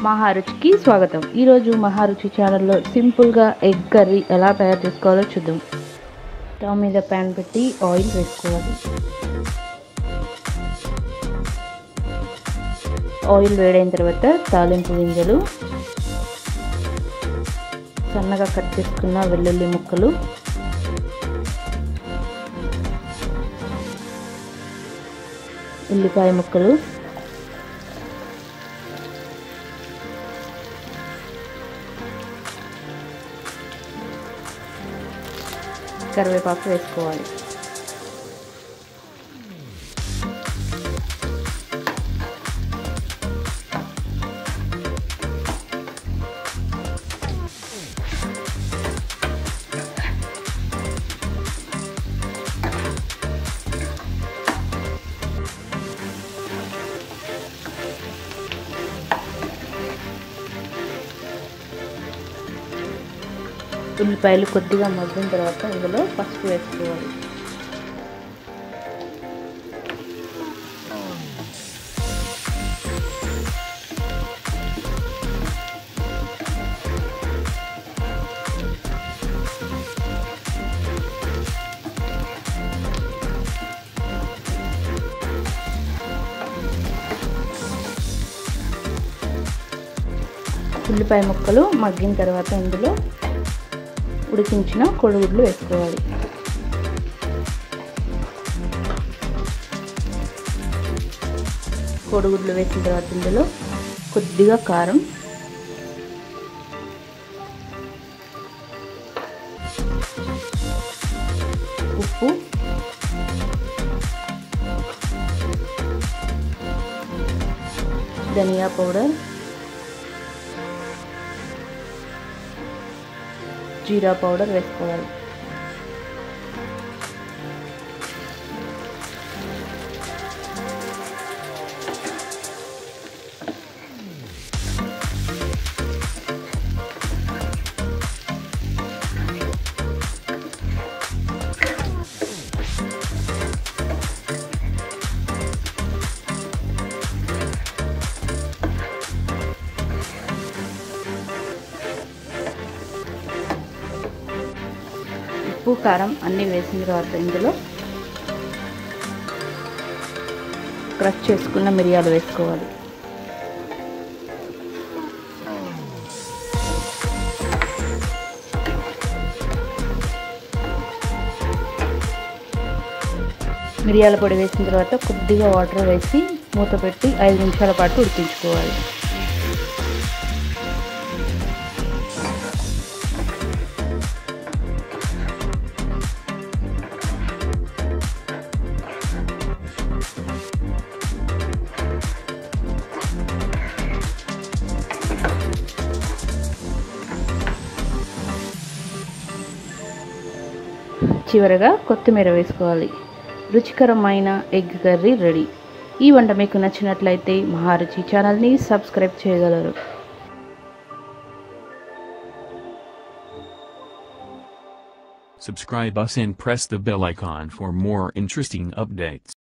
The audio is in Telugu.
మహారుచికి స్వాగతం. ఈరోజు మహారుచి ఛానల్లో సింపుల్గా ఎగ్ కర్రీ ఎలా తయారు చేసుకోవాలో చూద్దాం. స్టవ్ మీద ప్యాన్ పెట్టి ఆయిల్ వేసుకోవాలి. ఆయిల్ వేడైన తర్వాత తాలింపు గింజలు, సన్నగా కట్ చేసుకున్న వెల్లుల్లి ముక్కలు, ఉల్లిపాయ ముక్కలు, కరివేపాకు వేసుకోవాలి. ఉల్లిపాయలు కొద్దిగా మగ్గిన తర్వాత ఇందులో పసుపు వేసుకోవాలి. ఉల్లిపాయ ముక్కలు మగ్గిన తర్వాత ఇందులో ఉడికించిన కోడిగుడ్లు వేసుకోవాలి. కోడిగుడ్లు వేసిన తర్వాత ఇందులో కొద్దిగా కారం, ఉప్పు, ధనియా పౌడర్, జీరా పౌడర్ వేసుకోవాలి. ఉప్పు, కారం అన్నీ వేసిన తర్వాత ఇందులో క్రష్ చేసుకున్న మిరియాలు వేసుకోవాలి. మిరియాల పొడి వేసిన తర్వాత కొద్దిగా వాటర్ వేసి మూత పెట్టి 5 నిమిషాల పాటు ఉడికించుకోవాలి. చివరగా కొత్తిమీర వేసుకోవాలి. రుచికరమైన ఎగ్ కర్రీ రెడీ. ఈ వంట మీకు నచ్చినట్లయితే మహారుచి ఛానల్ని సబ్స్క్రైబ్ చేయగలరు. Subscribe us and press the bell icon for more interesting updates.